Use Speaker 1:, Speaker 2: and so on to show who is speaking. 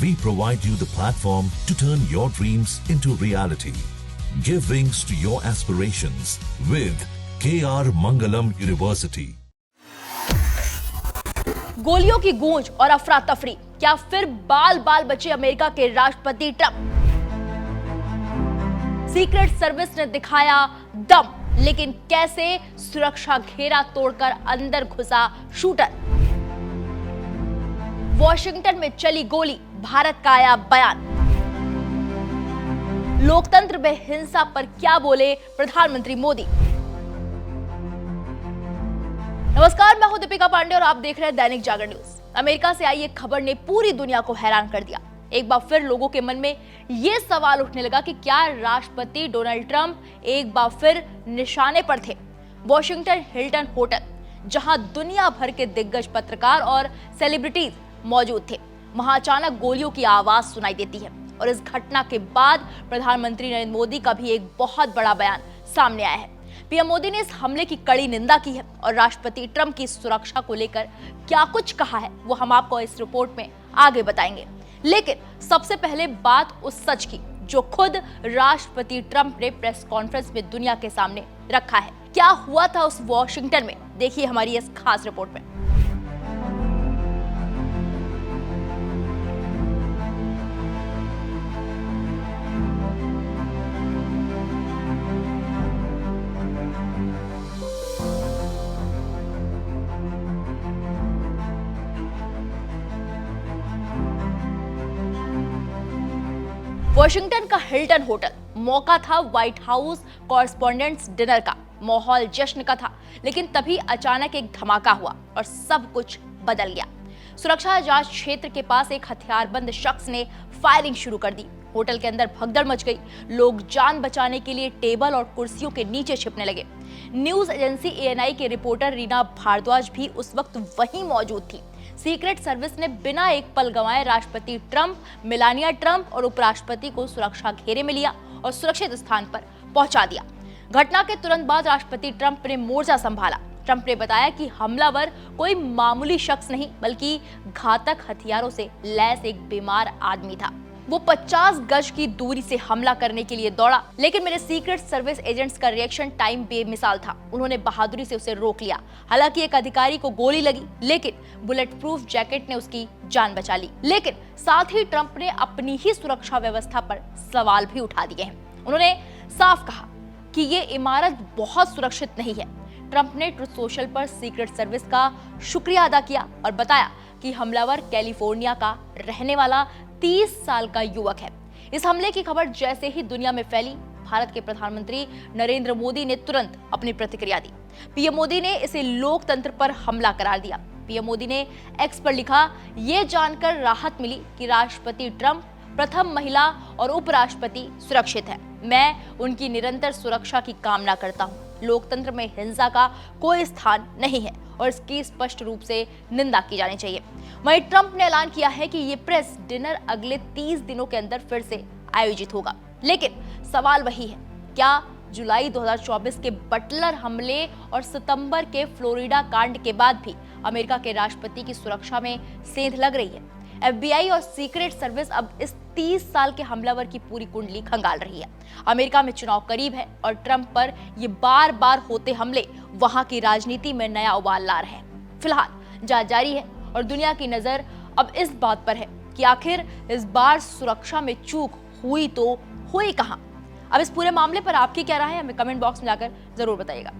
Speaker 1: We provide you the platform to turn your dreams into reality. Give wings to your aspirations with KR Mangalam University.
Speaker 2: गोलियों की गूंज और अफरा तफरी, क्या फिर बाल बाल बचे अमेरिका के राष्ट्रपति ट्रंप? सीक्रेट सर्विस ने दिखाया दम, लेकिन कैसे सुरक्षा घेरा तोड़कर अंदर घुसा शूटर? वॉशिंगटन में चली गोली, भारत का आया बयान। लोकतंत्र में हिंसा पर क्या बोले प्रधानमंत्री मोदी? नमस्कार, मैं हूं दीपिका पांडे और आप देख रहे हैं दैनिक जागरण न्यूज। अमेरिका से आई एक खबर ने पूरी दुनिया को हैरान कर दिया। एक बार फिर लोगों के मन में यह सवाल उठने लगा कि क्या राष्ट्रपति डोनाल्ड ट्रंप एक बार फिर निशाने पर थे? वॉशिंगटन हिल्टन होटल, जहां दुनिया भर के दिग्गज पत्रकार और सेलिब्रिटीज मौजूद थे, वहां अचानक गोलियों की आवाज सुनाई देती है और इस घटना के बाद प्रधानमंत्री नरेंद्र मोदी का भी एक बहुत बड़ा बयान सामने आया है। पीएम मोदी ने इस हमले की कड़ी निंदा की है और राष्ट्रपति ट्रंप की सुरक्षा को लेकर क्या कुछ कहा है वो हम आपको इस रिपोर्ट में आगे बताएंगे। लेकिन सबसे पहले बात उस सच की जो खुद राष्ट्रपति ट्रंप ने प्रेस कॉन्फ्रेंस में दुनिया के सामने रखा है। क्या हुआ था उस वॉशिंगटन में, देखिए हमारी इस खास रिपोर्ट में। वॉशिंगटन का हिल्टन होटल, मौका था व्हाइट हाउस कॉरेस्पॉन्डेंट्स डिनर का, माहौल जश्न का था। लेकिन तभी अचानक एक धमाका हुआ और सब कुछ बदल गया। सुरक्षा जांच क्षेत्र के पास एक हथियारबंद शख्स ने फायरिंग शुरू कर दी। होटल के अंदर भगदड़ मच गई। लोग जान बचाने के लिए टेबल और कुर्सियों के नीचे छिपने लगे। न्यूज एजेंसी एएनआई के रिपोर्टर रीना भारद्वाज भी उस वक्त वहीं मौजूद थी। सीक्रेट सर्विस ने बिना एक पल गंवाए राष्ट्रपति ट्रंप, मेलानिया ट्रंप और उपराष्ट्रपति को सुरक्षा घेरे में लिया और सुरक्षित स्थान पर पहुंचा दिया। घटना के तुरंत बाद राष्ट्रपति ट्रंप ने मोर्चा संभाला। ट्रंप ने बताया कि हमलावर कोई मामूली शख्स नहीं बल्कि घातक हथियारों से लैस एक बीमार आदमी था। वो 50 गज की दूरी से हमला करने के लिए दौड़ा, लेकिन मेरे सीक्रेट सर्विस एजेंट्स का रिएक्शन टाइम बेमिसाल था। उन्होंने बहादुरी से उसे रोक लिया। हालांकि एक अधिकारी को गोली लगी, लेकिन बुलेट प्रूफ जैकेट ने उसकी जान बचा ली। लेकिन साथ ही ट्रंप ने अपनी ही सुरक्षा व्यवस्था पर सवाल भी उठा दिए हैं। उन्होंने साफ कहा कि ये इमारत बहुत सुरक्षित नहीं है। ट्रंप ने ट्रुथ सोशल पर सीक्रेट सर्विस का शुक्रिया अदा किया और बताया कि हमलावर कैलिफोर्निया का रहने वाला 30 साल का युवक है। इस हमले की खबर जैसे ही दुनिया में फैली, भारत के प्रधानमंत्री नरेंद्र मोदी ने तुरंत अपनी प्रतिक्रिया दी। पीएम मोदी ने इसे लोकतंत्र पर हमला करार दिया। पीएम मोदी ने एक्स पर लिखा, ये जानकर राहत मिली कि राष्ट्रपति ट्रंप प्रथम महिला और उपराष्ट्रपति सुरक्षित हैं। मैं उनकी निरंतर सुरक्षा की कामना करता हूं। लोकतंत्र में हिंसा का कोई स्थान नहीं है और इसकी स्पष्ट रूप से निंदा की जानी चाहिए। वहीं ट्रंप ने ऐलान किया है कि ये प्रेस डिनर अगले 30 दिनों के अंदर फिर से आयोजित होगा। लेकिन सवाल वही है, क्या जुलाई 2024 के बटलर हमले और सितंबर के फ्लोरिडा कांड के बाद भी अमेरिका के राष्ट्रपति की सुरक्षा में सेंध लग रही है? एफबीआई और सीक्रेट सर्विस अब इस 30 साल के हमलावर की पूरी कुंडली खंगाल रही है। अमेरिका में चुनाव करीब है और ट्रंप पर ये बार बार होते हमले वहां की राजनीति में नया उबाल ला रहे हैं। फिलहाल जांच जारी है और दुनिया की नजर अब इस बात पर है कि आखिर इस बार सुरक्षा में चूक हुई तो हुई कहां। अब इस पूरे मामले पर आपकी क्या राय है, हमें कमेंट बॉक्स में जाकर जरूर बताइएगा।